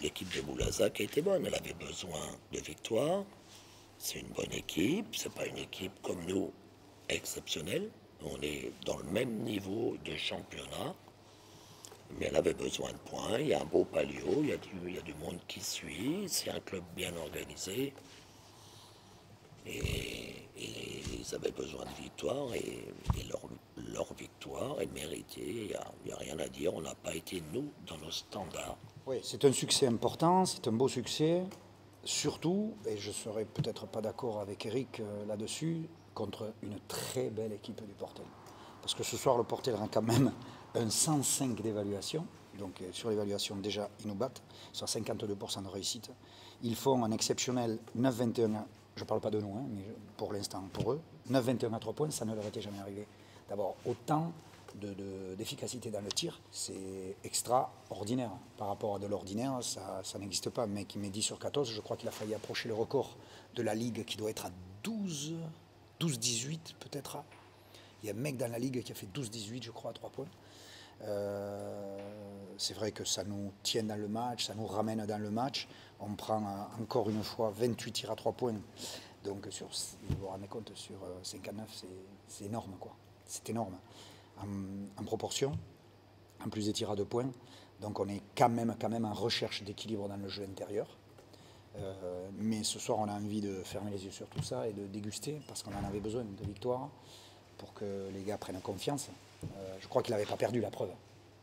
L'équipe de Boulazac a été bonne, elle avait besoin de victoires. C'est une bonne équipe, c'est pas une équipe comme nous exceptionnelle. On est dans le même niveau de championnat, mais elle avait besoin de points. Il y a un beau palio, il y a du monde qui suit, c'est un club bien organisé. Et ils avaient besoin de victoire et leur victoire est méritée. Il n'y a rien à dire, on n'a pas été, nous, dans nos standards. Oui, c'est un succès important, c'est un beau succès, surtout, et je ne serais peut-être pas d'accord avec Eric là-dessus, contre une très belle équipe du Portel. Parce que ce soir, le Portel rend quand même un 105 d'évaluation. Donc sur l'évaluation, déjà, ils nous battent, ils sont à 52% de réussite. Ils font un exceptionnel 9-21, je ne parle pas de nous, hein, mais pour l'instant, pour eux, 9-21 à 3 points, ça ne leur était jamais arrivé. D'abord, autant d'efficacité dans le tir, c'est extraordinaire. Par rapport à de l'ordinaire, ça n'existe pas. Un mec qui met 10 sur 14, je crois qu'il a failli approcher le record de la Ligue qui doit être à 12-18 peut-être. Il y a un mec dans la Ligue qui a fait 12-18, je crois, à 3 points. C'est vrai que ça nous tient dans le match, ça nous ramène dans le match. On prend encore une fois 28 tirs à 3 points. Donc, vous vous rendez compte, sur 59, c'est énorme, quoi. C'est énorme. En proportion, en plus des tirs à 2 points. Donc on est quand même en recherche d'équilibre dans le jeu intérieur. Mais ce soir, on a envie de fermer les yeux sur tout ça et de déguster, parce qu'on en avait besoin de victoire pour que les gars prennent confiance. Je crois qu'il n'avait pas perdu la preuve.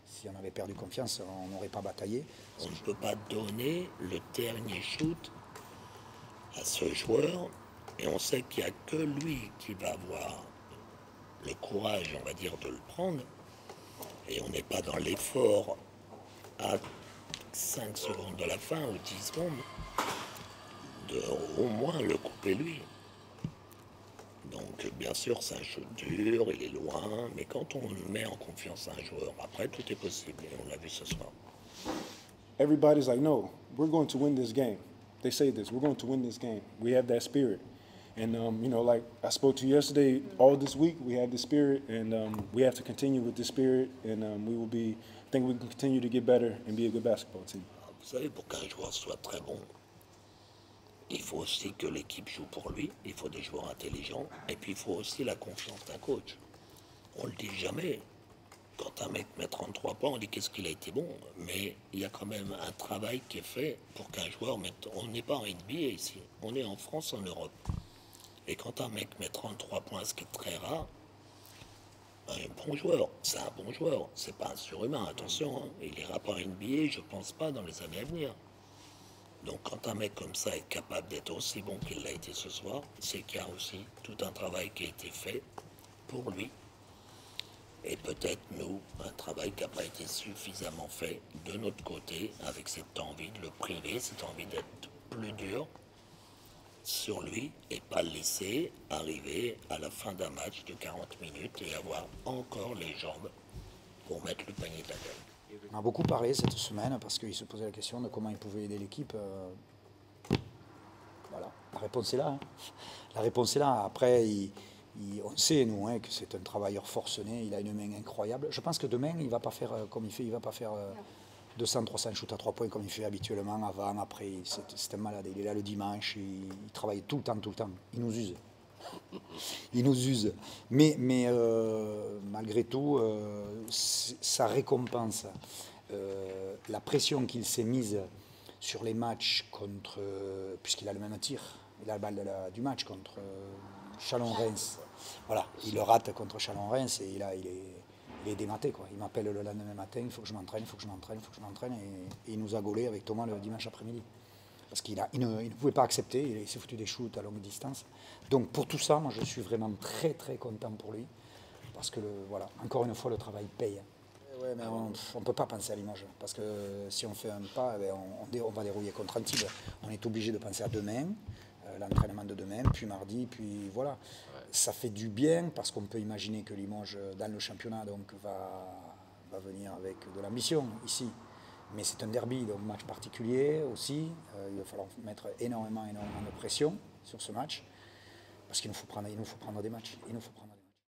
Si on avait perdu confiance, on n'aurait pas bataillé. On ne peut pas donner le dernier shoot à ce joueur, et on sait qu'il n'y a que lui qui va avoir le courage, on va dire, de le prendre. Et on n'est pas dans l'effort à 5 secondes de la fin ou 10 secondes de au moins le couper lui. Donc bien sûr c'est un shoot dur, il est loin, mais quand on met en confiance un joueur, après tout est possible, et on l'a vu ce soir. Everybody's like, no, we're going to win this game. They say this, we're going to win this game. We have that spirit. And, you know, like I spoke to you yesterday, all this week we had the spirit, and we have to continue with the spirit, and I think we can continue to get better and be a good basketball team. Vous savez, pour qu'un joueur soit très bon, il faut aussi que l'équipe joue pour lui, il faut des joueurs intelligents, et puis il faut aussi la confiance d'un coach. On le dit jamais. Quand un mec met 33 points, on dit qu'est-ce qu'il a été bon, mais il y a quand même un travail qui est fait pour qu'un joueur mette... On n'est pas en NBA ici, on est en France, en Europe. Et quand un mec met 33 points, ce qui est très rare, un bon joueur, c'est un bon joueur, c'est pas un surhumain, attention, hein. Il ira pas en NBA, je pense pas, dans les années à venir. Donc quand un mec comme ça est capable d'être aussi bon qu'il l'a été ce soir, c'est qu'il y a aussi tout un travail qui a été fait pour lui. Et peut-être nous, un travail qui n'a pas été suffisamment fait de notre côté, avec cette envie de le priver, cette envie d'être plus dur sur lui et pas le laisser arriver à la fin d'un match de 40 minutes et avoir encore les jambes pour mettre le panier de la gueule. On a beaucoup parlé cette semaine parce qu'il se posait la question de comment il pouvait aider l'équipe. Voilà, la réponse est là. Hein. La réponse est là. Après, on sait, nous, hein, que c'est un travailleur forcené, il a une main incroyable. Je pense que demain, il ne va pas faire comme il fait, il va pas faire 200-300 shoots à 3 points comme il fait habituellement, avant, après. C'est un malade. Il est là le dimanche, il travaille tout le temps, tout le temps. Il nous use. Il nous use. Mais malgré tout, ça récompense la pression qu'il s'est mise sur les matchs contre, puisqu'il a le même tir, il a la balle du match contre Chalon-Reims. Voilà, il le rate contre Chalon-Reims et il est dématé, quoi. Il m'appelle le lendemain matin, il faut que je m'entraîne, il faut que je m'entraîne, il faut que je m'entraîne, et il nous a gaulé avec Thomas le dimanche après-midi. Parce qu'il ne pouvait pas accepter, il s'est foutu des shoots à longue distance. Donc pour tout ça, moi je suis vraiment très très content pour lui. Parce que, voilà, encore une fois, le travail paye. Ouais, mais on ne peut pas penser à l'image. Parce que si on fait un pas, on va dérouiller contre Antibes. On est obligé de penser à demain, l'entraînement de demain, puis mardi, puis voilà. Ouais. Ça fait du bien parce qu'on peut imaginer que Limoges, dans le championnat, donc, va venir avec de l'ambition ici. Mais c'est un derby, donc match particulier aussi. Il va falloir mettre énormément de pression sur ce match. Parce qu'il nous faut prendre des matchs.